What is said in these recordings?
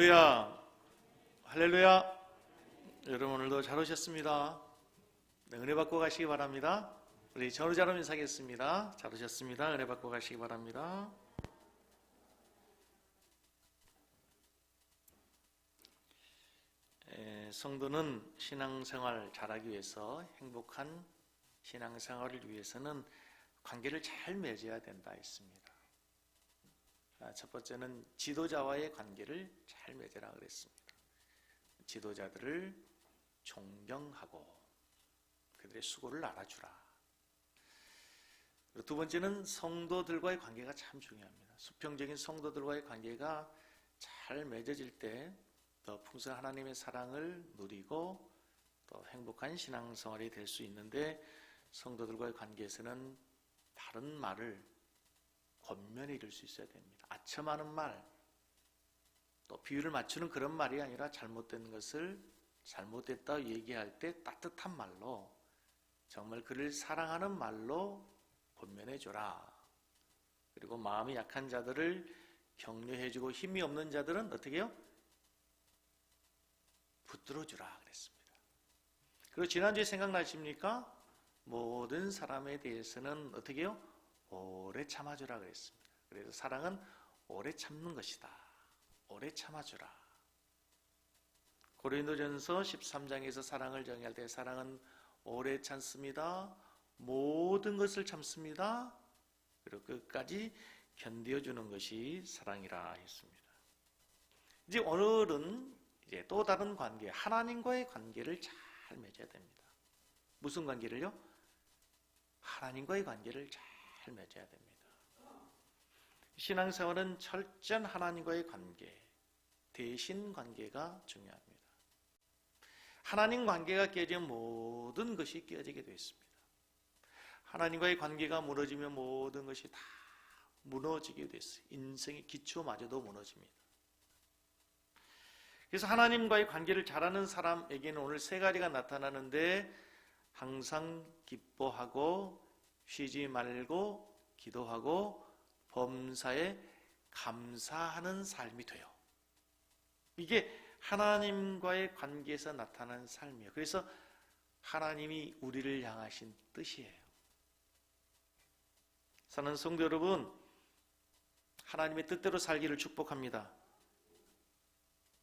할렐루야, 할렐루야. 여러분 오늘도 잘 오셨습니다. 네, 은혜 받고 가시기 바랍니다. 우리 전우자로 인사하겠습니다. 잘 오셨습니다. 은혜 받고 가시기 바랍니다. 성도는 신앙생활 잘하기 위해서, 행복한 신앙생활을 위해서는 관계를 잘 맺어야 된다 했습니다. 첫 번째는 지도자와의 관계를 잘 맺으라 그랬습니다. 지도자들을 존경하고 그들의 수고를 알아주라. 그리고 두 번째는 성도들과의 관계가 참 중요합니다. 수평적인 성도들과의 관계가 잘 맺어질 때 더 풍성한 하나님의 사랑을 누리고 또 행복한 신앙생활이 될 수 있는데, 성도들과의 관계에서는 바른 말을 권면해 줄 수 있어야 됩니다. 아첨하는 말, 또 비유를 맞추는 그런 말이 아니라 잘못된 것을 잘못됐다고 얘기할 때 따뜻한 말로, 정말 그를 사랑하는 말로 권면해 줘라. 그리고 마음이 약한 자들을 격려해 주고 힘이 없는 자들은 어떻게 해요? 붙들어 주라 그랬습니다. 그리고 지난주에 생각나십니까? 모든 사람에 대해서는 어떻게 해요? 오래 참아주라 그랬습니다. 그래서 사랑은 오래 참는 것이다. 오래 참아주라. 고린도전서 13장에서 사랑을 정의할 때 사랑은 오래 참습니다. 모든 것을 참습니다. 그리고 끝까지 견뎌주는 것이 사랑이라 했습니다. 이제 오늘은 이제 또 다른 관계, 하나님과의 관계를 잘 맺어야 됩니다. 무슨 관계를요? 하나님과의 관계를 잘 맺어야 됩니다. 신앙생활은 철저한 하나님과의 관계, 대신 관계가 중요합니다. 하나님 관계가 깨지면 모든 것이 깨지게 되어 있습니다. 하나님과의 관계가 무너지면 모든 것이 다 무너지게 되어 있어요. 인생의 기초마저도 무너집니다. 그래서 하나님과의 관계를 잘하는 사람에게는 오늘 세 가지가 나타나는데, 항상 기뻐하고 쉬지 말고 기도하고 범사에 감사하는 삶이 돼요. 이게 하나님과의 관계에서 나타나는 삶이에요. 그래서 하나님이 우리를 향하신 뜻이에요. 사는 성도 여러분, 하나님의 뜻대로 살기를 축복합니다.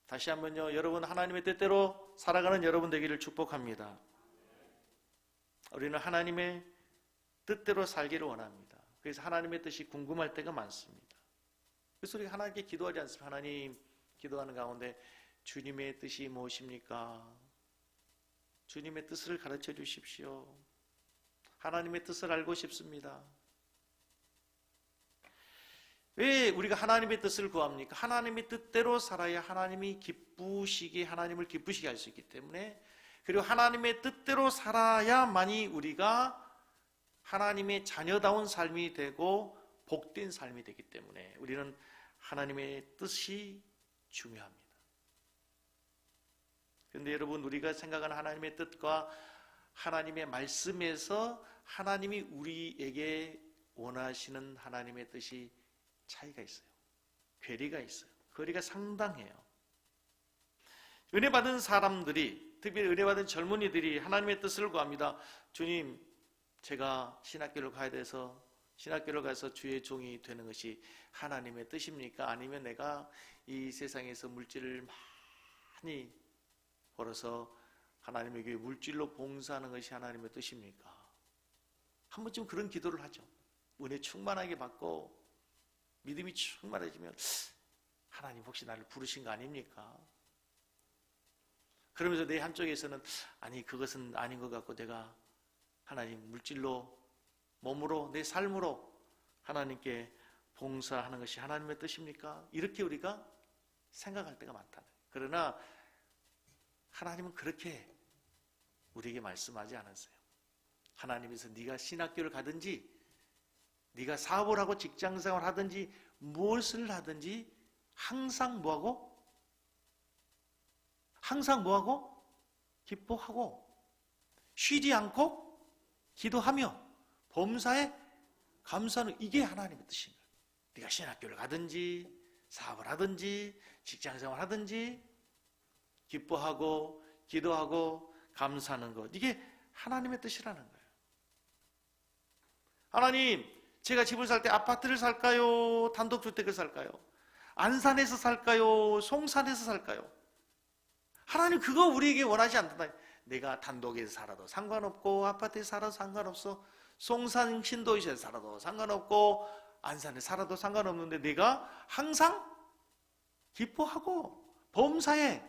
다시 한번요, 여러분 하나님의 뜻대로 살아가는 여러분 되기를 축복합니다. 우리는 하나님의 뜻대로 살기를 원합니다. 그래서 하나님의 뜻이 궁금할 때가 많습니다. 그래서 우리가 하나님께 기도하지 않습니까? 하나님, 기도하는 가운데 주님의 뜻이 무엇입니까? 주님의 뜻을 가르쳐 주십시오. 하나님의 뜻을 알고 싶습니다. 왜 우리가 하나님의 뜻을 구합니까? 하나님의 뜻대로 살아야 하나님이 기쁘시게, 하나님을 기쁘시게 할 수 있기 때문에, 그리고 하나님의 뜻대로 살아야만이 우리가 하나님의 자녀다운 삶이 되고 복된 삶이 되기 때문에 우리는 하나님의 뜻이 중요합니다. 그런데 여러분, 우리가 생각하는 하나님의 뜻과 하나님의 말씀에서 하나님이 우리에게 원하시는 하나님의 뜻이 차이가 있어요. 괴리가 있어요. 거리가 상당해요. 은혜 받은 사람들이, 특별히 은혜 받은 젊은이들이 하나님의 뜻을 구합니다. 주님, 제가 신학교를 가야 돼서 신학교를 가서 주의 종이 되는 것이 하나님의 뜻입니까? 아니면 내가 이 세상에서 물질을 많이 벌어서 하나님의 교회 물질로 봉사하는 것이 하나님의 뜻입니까? 한 번쯤 그런 기도를 하죠. 은혜 충만하게 받고 믿음이 충만해지면 하나님 혹시 나를 부르신 거 아닙니까? 그러면서 내 한쪽에서는 아니, 그것은 아닌 것 같고 내가 하나님 물질로, 몸으로, 내 삶으로 하나님께 봉사하는 것이 하나님의 뜻입니까? 이렇게 우리가 생각할 때가 많다. 그러나 하나님은 그렇게 우리에게 말씀하지 않았어요. 하나님께서 네가 신학교를 가든지 네가 사업을 하고 직장생활을 하든지 무엇을 하든지 항상 뭐하고? 항상 뭐하고? 기뻐하고 쉬지 않고 기도하며 범사에 감사하는, 이게 하나님의 뜻입니다. 네가 신학교를 가든지 사업을 하든지 직장생활 하든지 기뻐하고 기도하고 감사하는 것, 이게 하나님의 뜻이라는 거예요. 하나님, 제가 집을 살 때 아파트를 살까요? 단독주택을 살까요? 안산에서 살까요? 송산에서 살까요? 하나님, 그거 우리에게 원하지 않는다. 내가 단독에서 살아도 상관없고 아파트에 살아도 상관없어, 송산 신도시에 살아도 상관없고 안산에 살아도 상관없는데 내가 항상 기뻐하고 범사에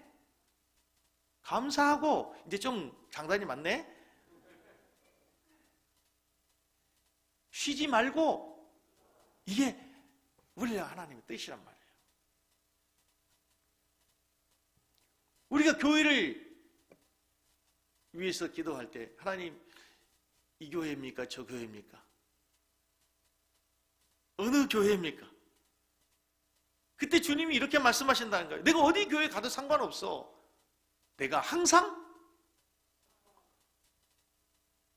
감사하고, 이제 좀 장단이 많네, 쉬지 말고, 이게 우리 하나님의 뜻이란 말이에요. 우리가 교회를 위해서 기도할 때 하나님, 이 교회입니까? 저 교회입니까? 어느 교회입니까? 그때 주님이 이렇게 말씀하신다는 거예요. 내가 어디 교회 가도 상관없어. 내가 항상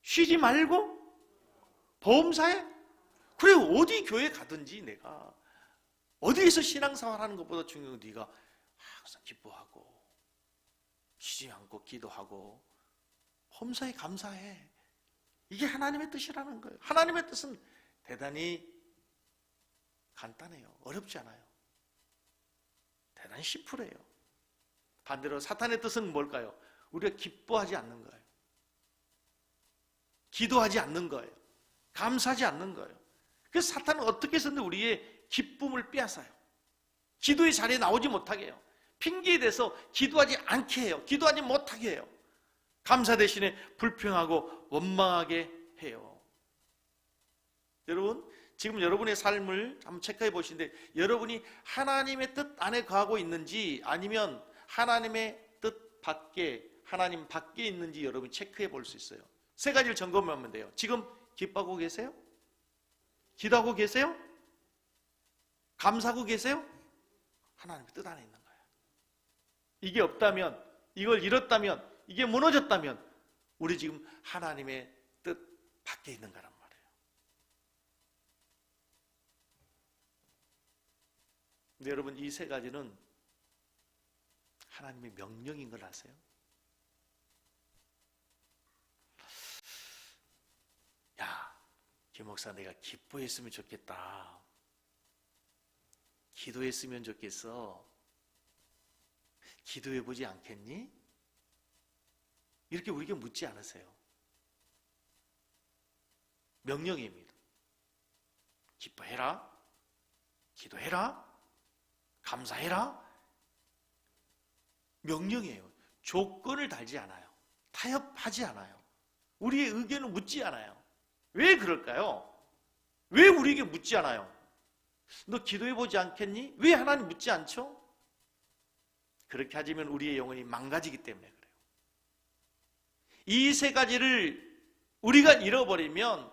쉬지 말고 범사에, 그래, 어디 교회 가든지 내가 어디에서 신앙생활 하는 것보다 중요한 건 네가 항상 기뻐하고 쉬지 않고 기도하고 범사에 감사해. 이게 하나님의 뜻이라는 거예요. 하나님의 뜻은 대단히 간단해요. 어렵지 않아요. 대단히 심플해요. 반대로 사탄의 뜻은 뭘까요? 우리가 기뻐하지 않는 거예요. 기도하지 않는 거예요. 감사하지 않는 거예요. 그래서 사탄은 어떻게 해서든 우리의 기쁨을 빼앗아요. 기도의 자리에 나오지 못하게 해요. 핑계에 대해서 기도하지 않게 해요. 기도하지 못하게 해요. 감사 대신에 불평하고 원망하게 해요. 여러분, 지금 여러분의 삶을 한번 체크해 보시는데, 여러분이 하나님의 뜻 안에 거하고 있는지 아니면 하나님의 뜻 밖에, 하나님 밖에 있는지 여러분이 체크해 볼 수 있어요. 세 가지를 점검하면 돼요. 지금 기뻐하고 계세요? 기도하고 계세요? 감사하고 계세요? 하나님의 뜻 안에 있는 거예요. 이게 없다면, 이걸 잃었다면, 이게 무너졌다면 우리 지금 하나님의 뜻 밖에 있는 거란 말이에요. 근데 여러분, 이 세 가지는 하나님의 명령인 걸 아세요? 야, 김 목사, 내가 기뻐했으면 좋겠다, 기도했으면 좋겠어, 기도해보지 않겠니? 이렇게 우리에게 묻지 않으세요. 명령입니다. 기뻐해라, 기도해라, 감사해라. 명령이에요. 조건을 달지 않아요. 타협하지 않아요. 우리의 의견을 묻지 않아요. 왜 그럴까요? 왜 우리에게 묻지 않아요? 너 기도해보지 않겠니? 왜 하나님 묻지 않죠? 그렇게 하지면 우리의 영혼이 망가지기 때문에 그래요. 이 세 가지를 우리가 잃어버리면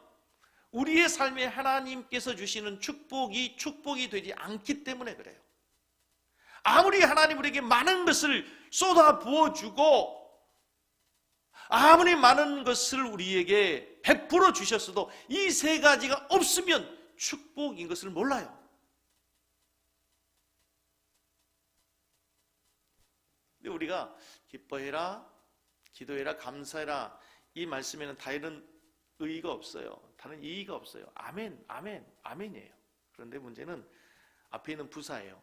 우리의 삶에 하나님께서 주시는 축복이 되지 않기 때문에 그래요. 아무리 하나님 우리에게 많은 것을 쏟아 부어주고 아무리 많은 것을 우리에게 베풀어 주셨어도 이 세 가지가 없으면 축복인 것을 몰라요. 근데 우리가 기뻐해라, 기도해라, 감사해라, 이 말씀에는 다른 의의가 없어요. 다른 이의가 없어요. 아멘, 아멘, 아멘이에요. 그런데 문제는 앞에 있는 부사예요.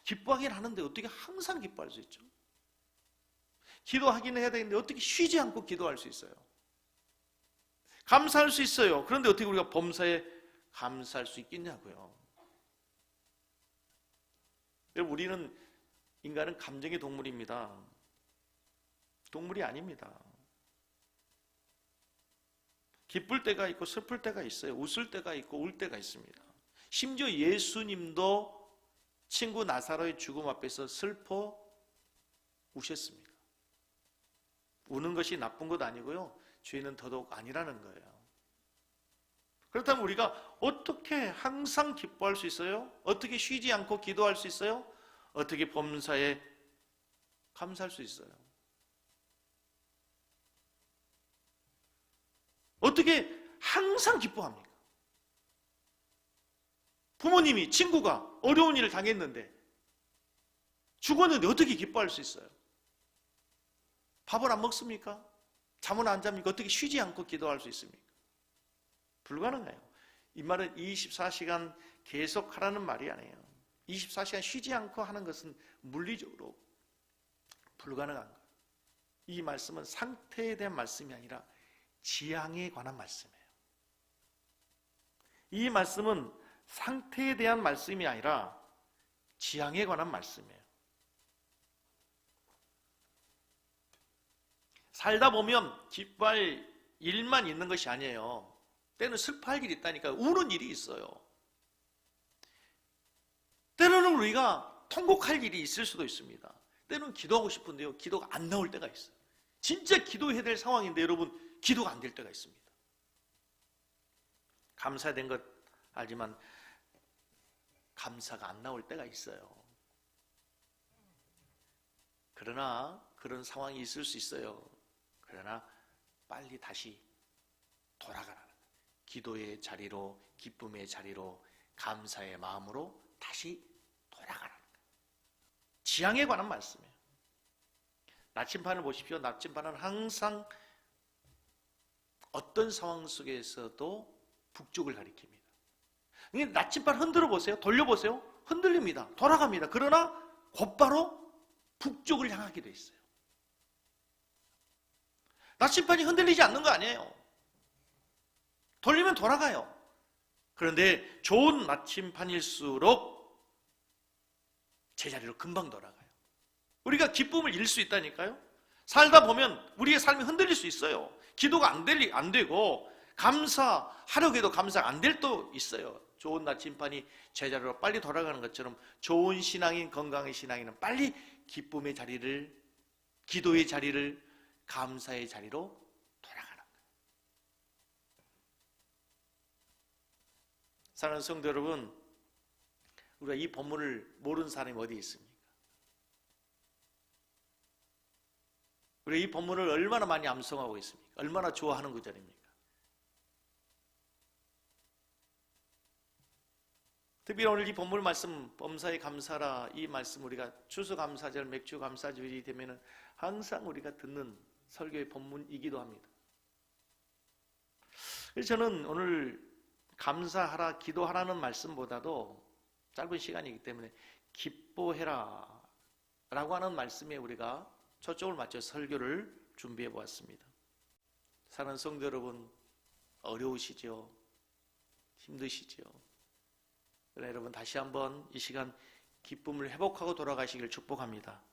기뻐하긴 하는데 어떻게 항상 기뻐할 수 있죠? 기도하긴 해야 되는데 어떻게 쉬지 않고 기도할 수 있어요? 감사할 수 있어요. 그런데 어떻게 우리가 범사에 감사할 수 있겠냐고요. 여러분, 인간은 감정의 동물입니다. 동물이 아닙니다. 기쁠 때가 있고 슬플 때가 있어요. 웃을 때가 있고 울 때가 있습니다. 심지어 예수님도 친구 나사로의 죽음 앞에서 슬퍼 우셨습니다. 우는 것이 나쁜 것 아니고요, 죄는 더더욱 아니라는 거예요. 그렇다면 우리가 어떻게 항상 기뻐할 수 있어요? 어떻게 쉬지 않고 기도할 수 있어요? 어떻게 범사에 감사할 수 있어요? 어떻게 항상 기뻐합니까? 부모님이, 친구가 어려운 일을 당했는데 죽었는데 어떻게 기뻐할 수 있어요? 밥을 안 먹습니까? 잠은 안 잡니까? 어떻게 쉬지 않고 기도할 수 있습니까? 불가능해요. 이 말은 24시간 계속 하라는 말이 아니에요. 24시간 쉬지 않고 하는 것은 물리적으로 불가능한 거예요. 이 말씀은 상태에 대한 말씀이 아니라 지향에 관한 말씀이에요. 이 말씀은 상태에 대한 말씀이 아니라 지향에 관한 말씀이에요. 살다 보면 기뻐할 일만 있는 것이 아니에요. 때는 슬퍼할 일이 있다니까요. 우는 일이 있어요. 때로는 우리가 통곡할 일이 있을 수도 있습니다. 때로는 기도하고 싶은데요, 기도가 안 나올 때가 있어요. 진짜 기도해야 될 상황인데 여러분, 기도가 안 될 때가 있습니다. 감사된 것 알지만 감사가 안 나올 때가 있어요. 그러나 그런 상황이 있을 수 있어요. 그러나 빨리 다시 돌아가라는 거예요. 기도의 자리로, 기쁨의 자리로, 감사의 마음으로 다시 돌아가라는 거예요. 지향에 관한 말씀이에요. 나침반을 보십시오. 나침반은 항상 어떤 상황 속에서도 북쪽을 가리킵니다. 나침반 흔들어 보세요. 돌려보세요. 흔들립니다. 돌아갑니다. 그러나 곧바로 북쪽을 향하게 돼 있어요. 나침반이 흔들리지 않는 거 아니에요. 돌리면 돌아가요. 그런데 좋은 나침반일수록 제자리로 금방 돌아가요. 우리가 기쁨을 잃을 수 있다니까요. 살다 보면 우리의 삶이 흔들릴 수 있어요. 기도가 안 되고 감사하려고 해도 감사가 안 될 때도 있어요. 좋은 나침반이 제자리로 빨리 돌아가는 것처럼 좋은 신앙인, 건강한 신앙인은 빨리 기쁨의 자리를, 기도의 자리를, 감사의 자리로 돌아가는 거예요. 사랑하는 성도 여러분, 우리가 이 본문을 모르는 사람이 어디 있습니까? 우리가 이 본문을 얼마나 많이 암송하고 있습니까? 얼마나 좋아하는 구절입니까? 특히 오늘 이 본문 말씀, 범사에 감사라, 이 말씀 우리가 추수감사절, 맥주감사절이 되면은 항상 우리가 듣는 설교의 본문이기도 합니다. 그래서 저는 오늘 감사하라, 기도하라는 말씀보다도 짧은 시간이기 때문에 기뻐해라 라고 하는 말씀에 우리가 초점을 맞춰 설교를 준비해 보았습니다. 사랑하는 성도 여러분, 어려우시죠? 힘드시죠? 그러나 여러분, 다시 한번 이 시간 기쁨을 회복하고 돌아가시기를 축복합니다.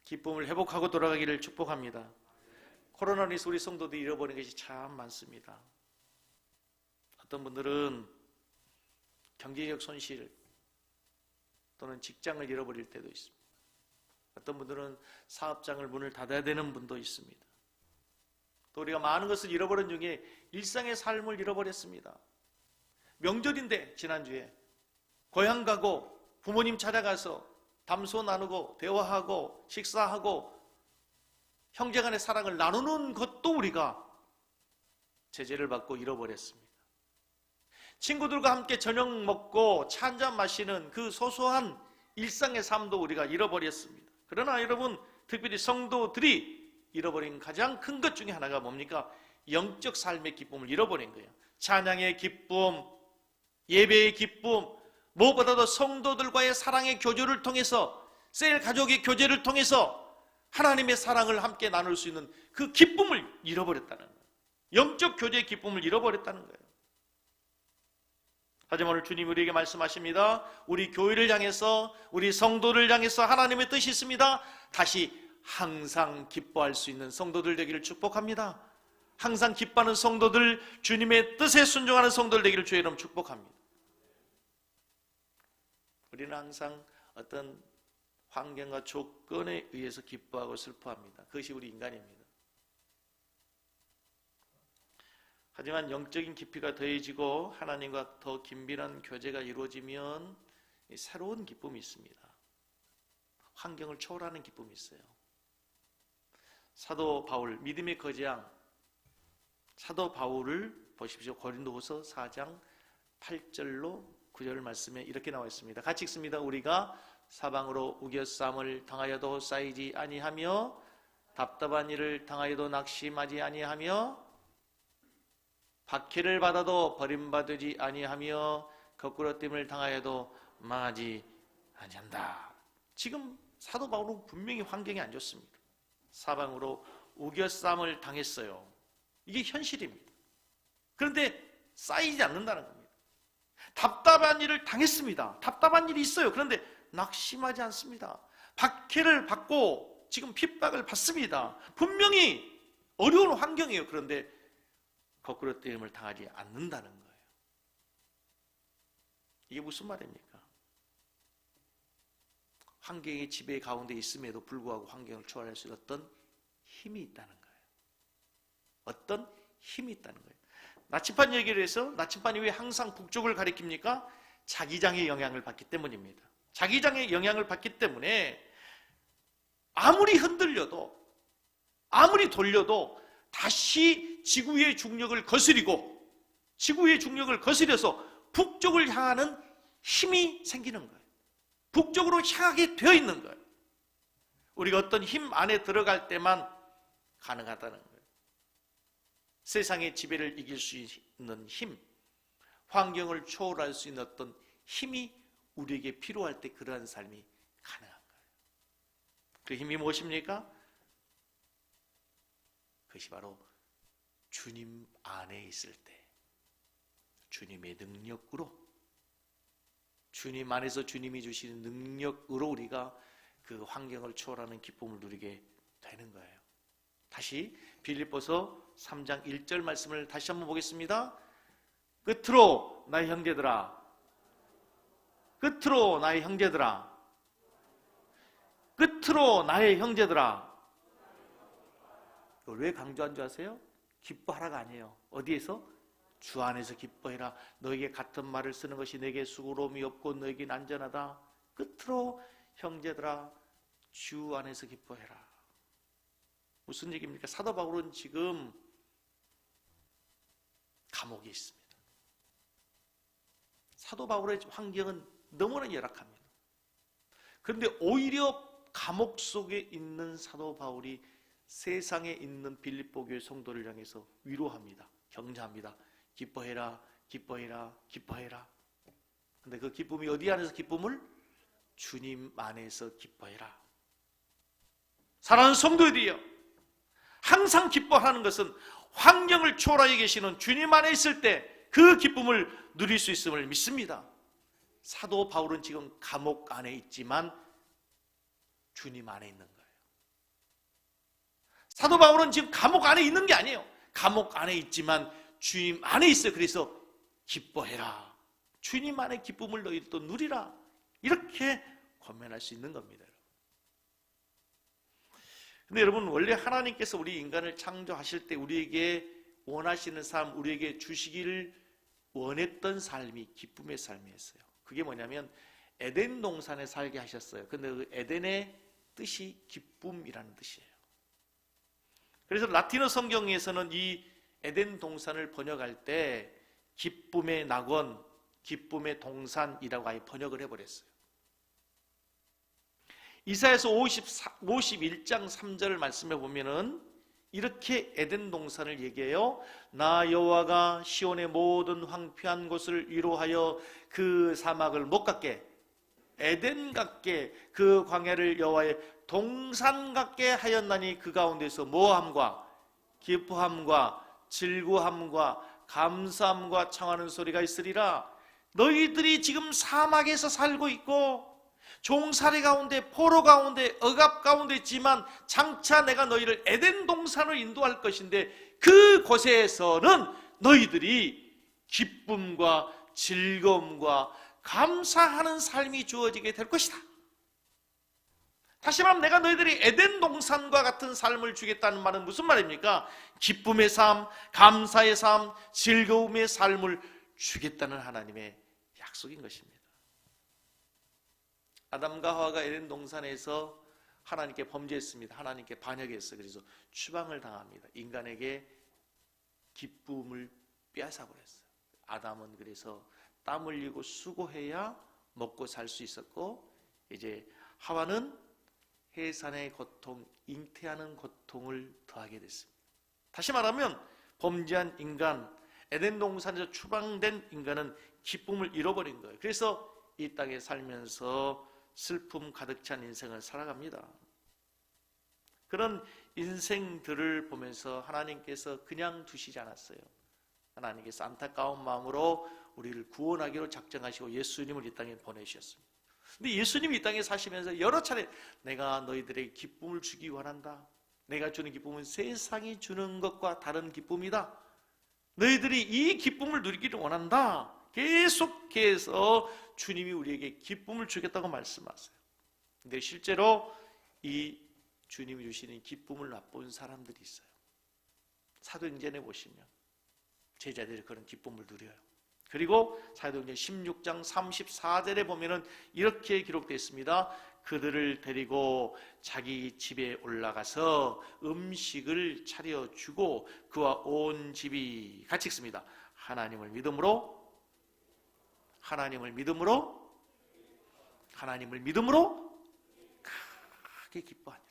기쁨을 회복하고 돌아가기를 축복합니다. 코로나로 인해서 우리 성도들이 잃어버린 것이 참 많습니다. 어떤 분들은 경제적 손실 또는 직장을 잃어버릴 때도 있습니다. 어떤 분들은 사업장을 문을 닫아야 되는 분도 있습니다. 또 우리가 많은 것을 잃어버린 중에 일상의 삶을 잃어버렸습니다. 명절인데 지난주에 고향 가고 부모님 찾아가서 담소 나누고 대화하고 식사하고 형제간의 사랑을 나누는 것도 우리가 제재를 받고 잃어버렸습니다. 친구들과 함께 저녁 먹고 차 한잔 마시는 그 소소한 일상의 삶도 우리가 잃어버렸습니다. 그러나 여러분, 특별히 성도들이 잃어버린 가장 큰 것 중에 하나가 뭡니까? 영적 삶의 기쁨을 잃어버린 거예요. 찬양의 기쁨, 예배의 기쁨, 무엇보다도 성도들과의 사랑의 교제를 통해서, 셀 가족의 교제를 통해서 하나님의 사랑을 함께 나눌 수 있는 그 기쁨을 잃어버렸다는 거예요. 영적 교제의 기쁨을 잃어버렸다는 거예요. 하지만 오늘 주님 우리에게 말씀하십니다. 우리 교회를 향해서, 우리 성도를 향해서 하나님의 뜻이 있습니다. 다시 항상 기뻐할 수 있는 성도들 되기를 축복합니다. 항상 기뻐하는 성도들, 주님의 뜻에 순종하는 성도들 되기를 주의 이름 축복합니다. 우리는 항상 어떤 환경과 조건에 의해서 기뻐하고 슬퍼합니다. 그것이 우리 인간입니다. 하지만 영적인 깊이가 더해지고 하나님과 더 긴밀한 교제가 이루어지면 새로운 기쁨이 있습니다. 환경을 초월하는 기쁨이 있어요. 사도 바울, 믿음의 거지양 사도 바울을 보십시오. 고린도후서 4장 8절로 9절 말씀에 이렇게 나와 있습니다. 같이 읽습니다. 우리가 사방으로 우겨싸움을 당하여도 쌓이지 아니하며 답답한 일을 당하여도 낙심하지 아니하며 박해를 받아도 버림받지 아니하며 거꾸로 뜸을 당하여도 망하지 아니한다. 지금 사도 바울은 분명히 환경이 안 좋습니다. 사방으로 우겨싸움을 당했어요. 이게 현실입니다. 그런데 쌓이지 않는다는 겁니다. 답답한 일을 당했습니다. 답답한 일이 있어요. 그런데 낙심하지 않습니다. 박해를 받고 지금 핍박을 받습니다. 분명히 어려운 환경이에요. 그런데 거꾸로 뜸을 당하지 않는다는 거예요. 이게 무슨 말입니까? 환경의 지배 가운데 있음에도 불구하고 환경을 초월할 수 있는 어떤 힘이 있다는 거예요. 어떤 힘이 있다는 거예요. 나침반 얘기를 해서 나침반이 왜 항상 북쪽을 가리킵니까? 자기장의 영향을 받기 때문입니다. 자기장의 영향을 받기 때문에 아무리 흔들려도 아무리 돌려도 다시 지구의 중력을 거스리고 지구의 중력을 거스려서 북쪽을 향하는 힘이 생기는 거예요. 북쪽으로 향하게 되어 있는 거예요. 우리가 어떤 힘 안에 들어갈 때만 가능하다는 거예요. 세상의 지배를 이길 수 있는 힘, 환경을 초월할 수 있는 어떤 힘이 우리에게 필요할 때 그러한 삶이 가능한 거예요. 그 힘이 무엇입니까? 그것이 바로 주님 안에 있을 때 주님의 능력으로, 주님 안에서 주님이 주시는 능력으로 우리가 그 환경을 초월하는 기쁨을 누리게 되는 거예요. 다시 빌립보서 3장 1절 말씀을 다시 한번 보겠습니다. 끝으로 나의 형제들아, 끝으로 나의 형제들아, 끝으로 나의 형제들아. 이걸 왜 강조한 줄 아세요? 기뻐하라가 아니에요. 어디에서? 주 안에서 기뻐해라. 너에게 같은 말을 쓰는 것이 내게 수고로움이 없고 너에겐 안전하다. 끝으로 형제들아, 주 안에서 기뻐해라. 무슨 얘기입니까? 사도 바울은 지금 감옥에 있습니다. 사도 바울의 환경은 너무나 열악합니다. 그런데 오히려 감옥 속에 있는 사도 바울이 세상에 있는 빌립보 교회 성도를 향해서 위로합니다. 격려합니다. 기뻐해라, 기뻐해라, 기뻐해라. 근데 그 기쁨이 어디 안에서 기쁨을? 주님 안에서 기뻐해라. 사랑하는 성도들이여, 항상 기뻐하는 것은 환경을 초월하여 계시는 주님 안에 있을 때 그 기쁨을 누릴 수 있음을 믿습니다. 사도 바울은 지금 감옥 안에 있지만 주님 안에 있는 거예요. 사도 바울은 지금 감옥 안에 있는 게 아니에요. 감옥 안에 있지만 주님 안에 있어요. 그래서 기뻐해라. 주님 안에 기쁨을 너희도 또 누리라. 이렇게 권면할 수 있는 겁니다. 근데 여러분, 원래 하나님께서 우리 인간을 창조하실 때 우리에게 원하시는 삶, 우리에게 주시기를 원했던 삶이 기쁨의 삶이었어요. 그게 뭐냐면 에덴 동산에 살게 하셨어요. 근데 그 에덴의 뜻이 기쁨이라는 뜻이에요. 그래서 라틴어 성경에서는 이 에덴 동산을 번역할 때 기쁨의 낙원, 기쁨의 동산이라고 아예 번역을 해버렸어요. 이사야서 51장 3절 말씀에 보면은 이렇게 에덴 동산을 얘기해요. 나 여호와가 시온의 모든 황폐한 곳을 위로하여 그 사막을 못 갖게, 에덴 같게, 그 광야를 여호와의 동산 같게 하였나니 그 가운데서 모함과 기뻐함과 즐거함과 감사함과 청하는 소리가 있으리라. 너희들이 지금 사막에서 살고 있고 종살이 가운데, 포로 가운데, 억압 가운데 있지만 장차 내가 너희를 에덴 동산으로 인도할 것인데 그곳에서는 너희들이 기쁨과 즐거움과 감사하는 삶이 주어지게 될 것이다. 다시 말하면 내가 너희들이 에덴 동산과 같은 삶을 주겠다는 말은 무슨 말입니까? 기쁨의 삶, 감사의 삶, 즐거움의 삶을 주겠다는 하나님의 약속인 것입니다. 아담과 하와가 에덴 동산에서 하나님께 범죄했습니다. 하나님께 반역했어요. 그래서 추방을 당합니다. 인간에게 기쁨을 빼앗아 버렸어요. 아담은 그래서 땀 흘리고 수고해야 먹고 살 수 있었고, 이제 하와는 해산의 고통, 잉태하는 고통을 더하게 됐습니다. 다시 말하면 범죄한 인간, 에덴 동산에서 추방된 인간은 기쁨을 잃어버린 거예요. 그래서 이 땅에 살면서 슬픔 가득 찬 인생을 살아갑니다. 그런 인생들을 보면서 하나님께서 그냥 두시지 않았어요. 하나님께서 안타까운 마음으로 우리를 구원하기로 작정하시고 예수님을 이 땅에 보내주셨습니다. 근데 예수님이 이 땅에 사시면서 여러 차례 내가 너희들에게 기쁨을 주기 원한다. 내가 주는 기쁨은 세상이 주는 것과 다른 기쁨이다. 너희들이 이 기쁨을 누리기를 원한다. 계속해서 주님이 우리에게 기쁨을 주겠다고 말씀하세요. 근데 실제로 이 주님이 주시는 기쁨을 맛본 사람들이 있어요. 사도행전에 보시면 제자들이 그런 기쁨을 누려요. 그리고 사도행전 16장 34절에 보면은 이렇게 기록되어 있습니다. 그들을 데리고 자기 집에 올라가서 음식을 차려주고 그와 온 집이 같이 읽습니다. 하나님을 믿음으로 크게 기뻐하니라.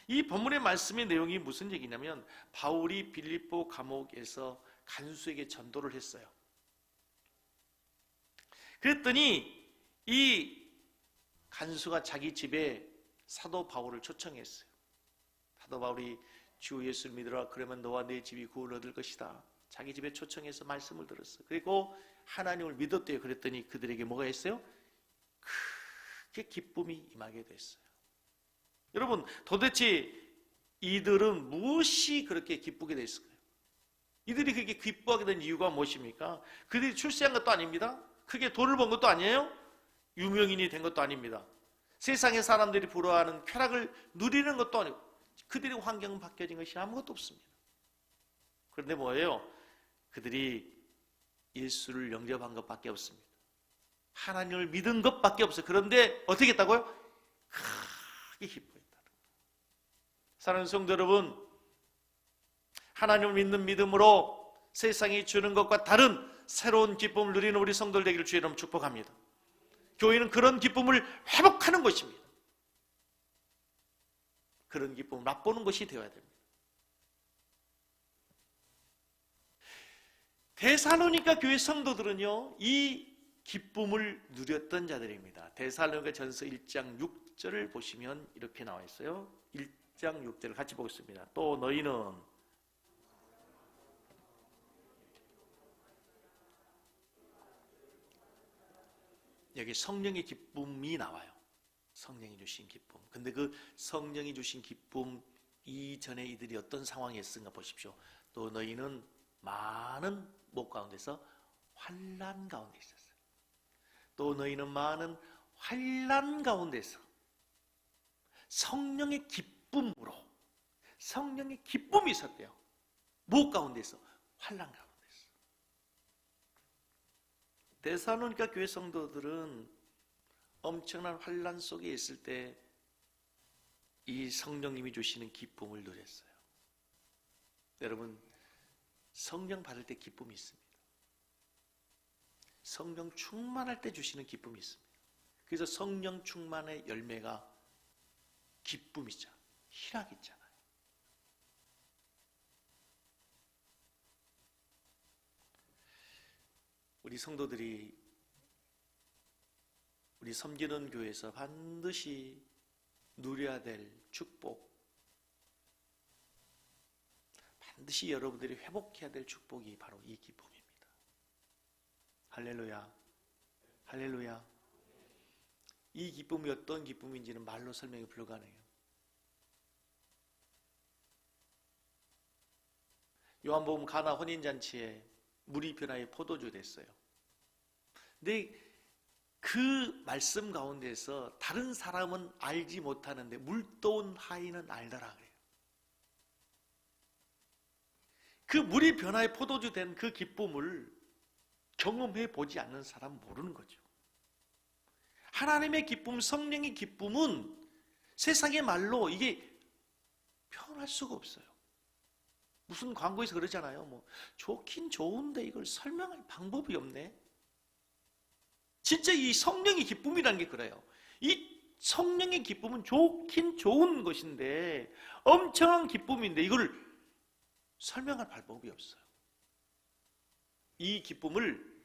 이 본문의 말씀의 내용이 무슨 얘기냐면 바울이 빌립보 감옥에서 간수에게 전도를 했어요. 그랬더니 이 간수가 자기 집에 사도 바울을 초청했어요. 사도 바울이 주 예수를 믿으라 그러면 너와 내 집이 구원을 얻을 것이다. 자기 집에 초청해서 말씀을 들었어요. 그리고 하나님을 믿었대요. 그랬더니 그들에게 뭐가 있어요? 크게 기쁨이 임하게 됐어요. 여러분, 도대체 이들은 무엇이 그렇게 기쁘게 됐을까요? 이들이 그렇게 기뻐하게 된 이유가 무엇입니까? 그들이 출세한 것도 아닙니다. 크게 돈을 번 것도 아니에요. 유명인이 된 것도 아닙니다. 세상의 사람들이 부러워하는 쾌락을 누리는 것도 아니고 그들의 환경 바뀌어진 것이 아무것도 없습니다. 그런데 뭐예요? 그들이 예수를 영접한 것밖에 없습니다. 하나님을 믿은 것밖에 없어요. 그런데 어떻게 했다고요? 크게 기뻐했다. 사랑하는 성도 여러분, 하나님을 믿는 믿음으로 세상이 주는 것과 다른 새로운 기쁨을 누리는 우리 성도들 되기를 주의 이름으로 축복합니다. 교회는 그런 기쁨을 회복하는 것입니다. 그런 기쁨을 맛보는 것이 되어야 됩니다. 데살로니가 교회 성도들은요, 이 기쁨을 누렸던 자들입니다. 데살로니가 전서 1장 6절을 보시면 이렇게 나와 있어요. 1장 6절을 같이 보겠습니다. 또 너희는 여기 성령의 기쁨이 나와요. 성령이 주신 기쁨. 근데 그 성령이 주신 기쁨 이전에 이들이 어떤 상황에 있었는가 보십시오. 또 너희는 많은 목 가운데서 환난 가운데 있었어요. 또 너희는 많은 환난 가운데서 성령의 기쁨으로 성령의 기쁨이 있었대요. 목 가운데서 환난 가운데서. 데살로니가 교회 성도들은 엄청난 환난 속에 있을 때 이 성령님이 주시는 기쁨을 누렸어요. 여러분, 성령 받을 때 기쁨이 있습니다. 성령 충만할 때 주시는 기쁨이 있습니다. 그래서 성령 충만의 열매가 기쁨이죠. 희락이 있잖아요. 우리 성도들이 우리 섬기는 교회에서 반드시 누려야 될 축복, 반드시 여러분들이 회복해야 될 축복이 바로 이 기쁨입니다. 할렐루야, 할렐루야. 이 기쁨이 어떤 기쁨인지는 말로 설명이 불가능해요. 요한복음 가나 혼인잔치에 물이 변하여 포도주 됐어요. 근데 그 말씀 가운데서 다른 사람은 알지 못하는데 물도온 하인은 알더라 그래요. 그 물이 변화의 포도주 된 그 기쁨을 경험해 보지 않는 사람은 모르는 거죠. 하나님의 기쁨, 성령의 기쁨은 세상의 말로 이게 표현할 수가 없어요. 무슨 광고에서 그러잖아요. 뭐 좋긴 좋은데 이걸 설명할 방법이 없네. 진짜 이 성령의 기쁨이라는 게 그래요. 이 성령의 기쁨은 좋긴 좋은 것인데 엄청난 기쁨인데 이걸 설명할 방법이 없어요. 이 기쁨을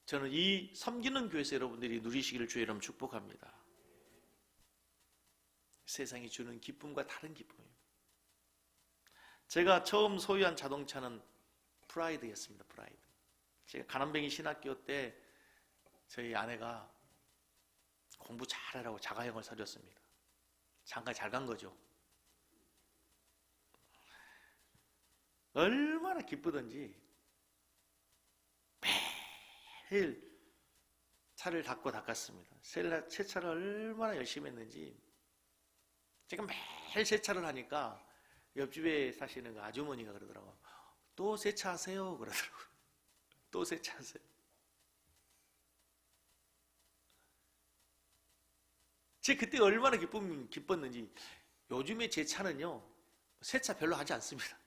저는 이 섬기는 교회에서 여러분들이 누리시기를 주의 이름 축복합니다. 세상이 주는 기쁨과 다른 기쁨입니다. 제가 처음 소유한 자동차는 프라이드였습니다. 프라이드. 제가 가난뱅이 신학교 때 저희 아내가 공부 잘하라고 자가용을 사줬습니다. 장가 잘 간 거죠. 얼마나 기쁘던지 매일 차를 닦았습니다. 세차를 얼마나 열심히 했는지 제가 매일 세차를 하니까 옆집에 사시는 그 아주머니가 그러더라고요. 또 세차하세요 그러더라고요. 또 세차하세요. 제가 그때 얼마나 기뻤는지. 요즘에 제 차는요 세차 별로 하지 않습니다.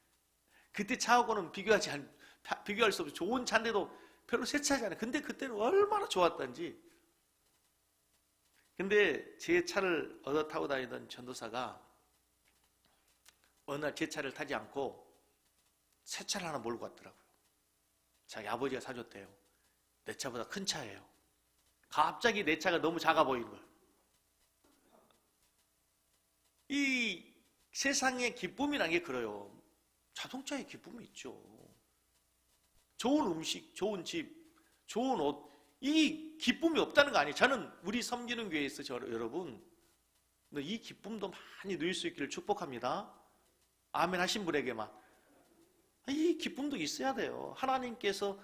그때 차하고는 비교할 수 없이 좋은 차인데도 별로 세차하지 않아요. 근데 그때는 얼마나 좋았던지. 근데 제 차를 얻어 타고 다니던 전도사가 어느 날 제 차를 타지 않고 새 차를 하나 몰고 왔더라고요. 자기 아버지가 사줬대요. 내 차보다 큰 차예요. 갑자기 내 차가 너무 작아 보이는 거예요. 이 세상의 기쁨이란 게 그래요. 자동차에 기쁨이 있죠. 좋은 음식, 좋은 집, 좋은 옷, 이 기쁨이 없다는 거 아니에요. 저는 우리 섬기는 교회에서 여러분 이 기쁨도 많이 누릴 수 있기를 축복합니다. 아멘 하신 분에게만. 이 기쁨도 있어야 돼요. 하나님께서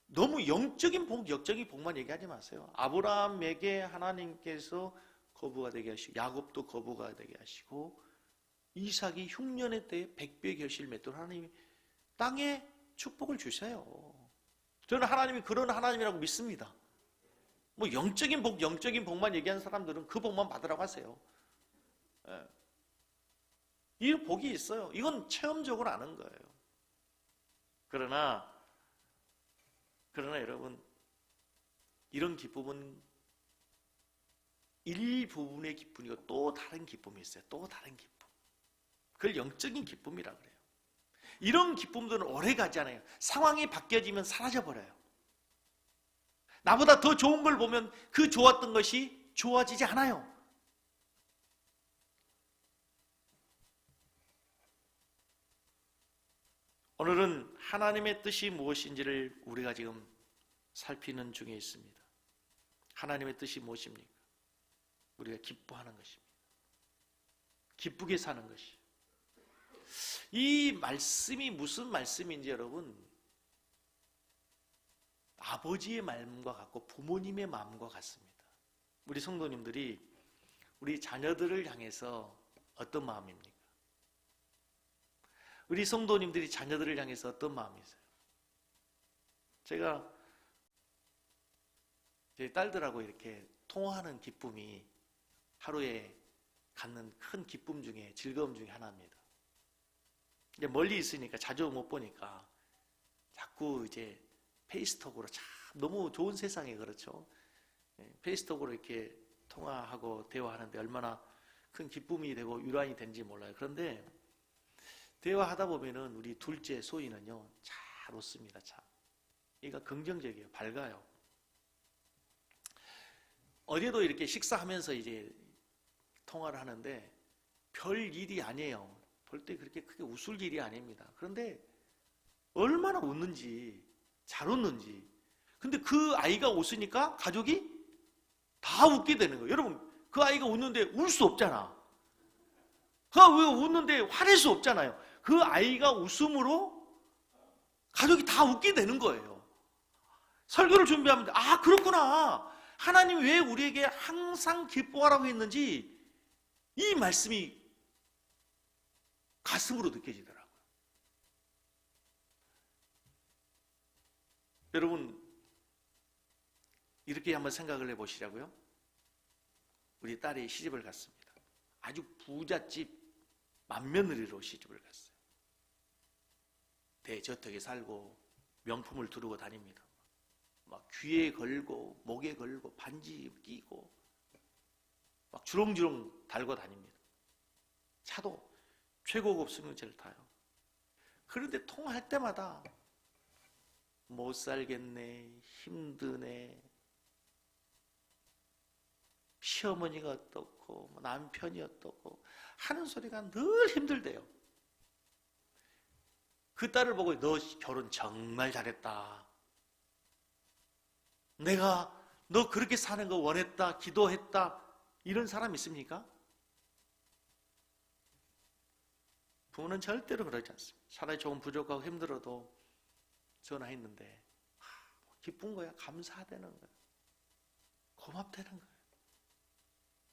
너무 영적인 복만 얘기하지 마세요. 아브라함에게 하나님께서 거부가 되게 하시고 야곱도 거부가 되게 하시고 이삭이 흉년의 때에 100배의 결실을 맺도록 하나님이 땅에 축복을 주세요. 저는 하나님이 그런 하나님이라고 믿습니다. 뭐 영적인 복만 얘기하는 사람들은 그 복만 받으라고 하세요. 예. 이 복이 있어요. 이건 체험적으로 아는 거예요. 그러나 여러분, 이런 기쁨은 일부분의 기쁨이고 또 다른 기쁨이 있어요. 또 다른 기쁨. 그걸 영적인 기쁨이라 그래요. 이런 기쁨들은 오래 가지 않아요. 상황이 바뀌어지면 사라져버려요. 나보다 더 좋은 걸 보면 그 좋았던 것이 좋아지지 않아요. 오늘은 하나님의 뜻이 무엇인지를 우리가 지금 살피는 중에 있습니다. 하나님의 뜻이 무엇입니까? 우리가 기뻐하는 것입니다. 기쁘게 사는 것이. 이 말씀이 무슨 말씀인지 여러분, 아버지의 마음과 같고 부모님의 마음과 같습니다. 우리 성도님들이 우리 자녀들을 향해서 어떤 마음입니까? 우리 성도님들이 자녀들을 향해서 어떤 마음이세요? 제가 제 딸들하고 이렇게 통화하는 기쁨이 하루에 갖는 큰 기쁨 중에, 즐거움 중에 하나입니다. 이제 멀리 있으니까 자주 못 보니까 자꾸 이제 페이스톡으로 참 너무 좋은 세상에 그렇죠. 페이스톡으로 이렇게 통화하고 대화하는데 얼마나 큰 기쁨이 되고 위로가 되는지 몰라요. 그런데 대화하다 보면은 우리 둘째 소희는요 잘 웃습니다. 참 얘가 긍정적이에요. 밝아요. 어제도 이렇게 식사하면서 이제 통화를 하는데 별 일이 아니에요. 볼 때 그렇게 크게 웃을 일이 아닙니다. 그런데 얼마나 웃는지, 잘 웃는지. 근데 그 아이가 웃으니까 가족이 다 웃게 되는 거예요. 여러분, 그 아이가 웃는데 울 수 없잖아. 그 왜 웃는데 화낼 수 없잖아요. 그 아이가 웃음으로 가족이 다 웃게 되는 거예요. 설교를 준비하면 아 그렇구나. 하나님 왜 우리에게 항상 기뻐하라고 했는지 이 말씀이 가슴으로 느껴지더라고요. 여러분 이렇게 한번 생각을 해보시라고요. 우리 딸이 시집을 갔습니다. 아주 부잣집 맏며느리로 시집을 갔어요. 대저택에 살고 명품을 두르고 다닙니다. 막 귀에 걸고 목에 걸고 반지 끼고 막 주렁주렁 달고 다닙니다. 차도 최고급 승용차를 타요. 그런데 통화할 때마다 못 살겠네, 힘드네, 시어머니가 어떻고 남편이 어떻고 하는 소리가 늘 힘들대요. 그 딸을 보고 너 결혼 정말 잘했다. 내가 너 그렇게 사는 거 원했다, 기도했다. 이런 사람 있습니까? 부모는 절대로 그러지 않습니다. 차라리 조금 부족하고 힘들어도 전화했는데 기쁜 거야, 감사하다는 거야, 고맙다는 거야.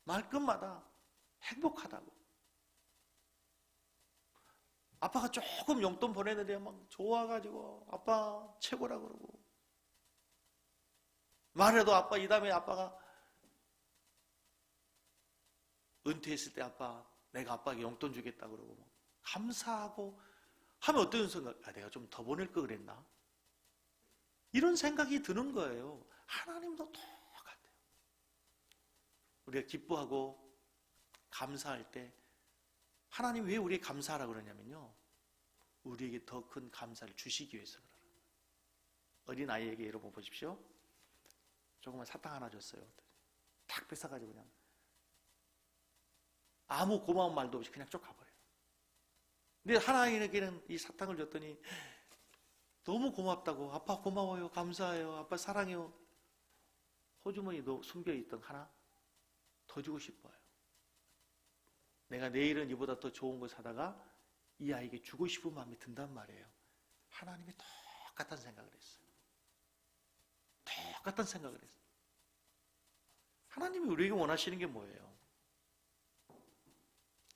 말끝마다 행복하다고. 아빠가 조금 용돈 보내는데 막 좋아가지고 아빠 최고라 그러고, 말해도 아빠 이 다음에 아빠가 은퇴했을 때 아빠 내가 아빠에게 용돈 주겠다 그러고 막 감사하고 하면 어떤 생각? 내가 좀 더 보낼 걸 그랬나? 이런 생각이 드는 거예요. 하나님도 똑같아요. 우리가 기뻐하고 감사할 때 하나님 왜 우리에게 감사하라고 그러냐면요, 우리에게 더 큰 감사를 주시기 위해서 그래요. 어린아이에게 여러분 보십시오. 조그만 사탕 하나 줬어요. 탁 뺏어가지고 그냥 아무 고마운 말도 없이 그냥 쭉 가버려요. 근데 하나님에게는 이 사탕을 줬더니 너무 고맙다고, 아빠 고마워요, 감사해요, 아빠 사랑해요. 호주머니도 숨겨있던 하나 더 주고 싶어요. 내가 내일은 이보다 더 좋은 거 사다가 이 아이에게 주고 싶은 마음이 든단 말이에요. 하나님이 똑같은 생각을 했어요. 똑같은 생각을 했어요. 하나님이 우리에게 원하시는 게 뭐예요?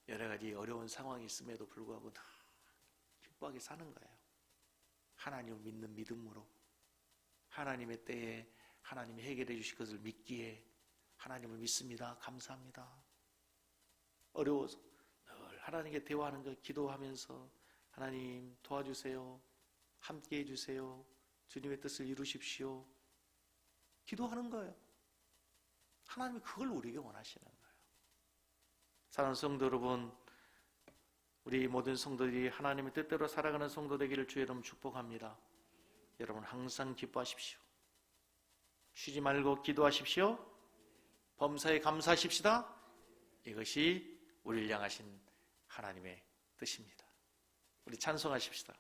여러 가지 어려운 상황이 있음에도 불구하고 다 기뻐하게 사는 거예요. 하나님을 믿는 믿음으로, 하나님의 때에 하나님이 해결해 주실 것을 믿기에 하나님을 믿습니다, 감사합니다. 어려워서 늘 하나님께 대화하는 거, 기도하면서 하나님 도와주세요, 함께 해주세요, 주님의 뜻을 이루십시오, 기도하는 거예요. 하나님이 그걸 우리에게 원하시는 거예요. 사랑하는 성도 여러분, 우리 모든 성도들이 하나님의 뜻대로 살아가는 성도 되기를 주의 이름 축복합니다. 여러분 항상 기뻐하십시오. 쉬지 말고 기도하십시오. 범사에 감사하십시다. 이것이 우리를 향하신 하나님의 뜻입니다. 우리 찬송하십시다.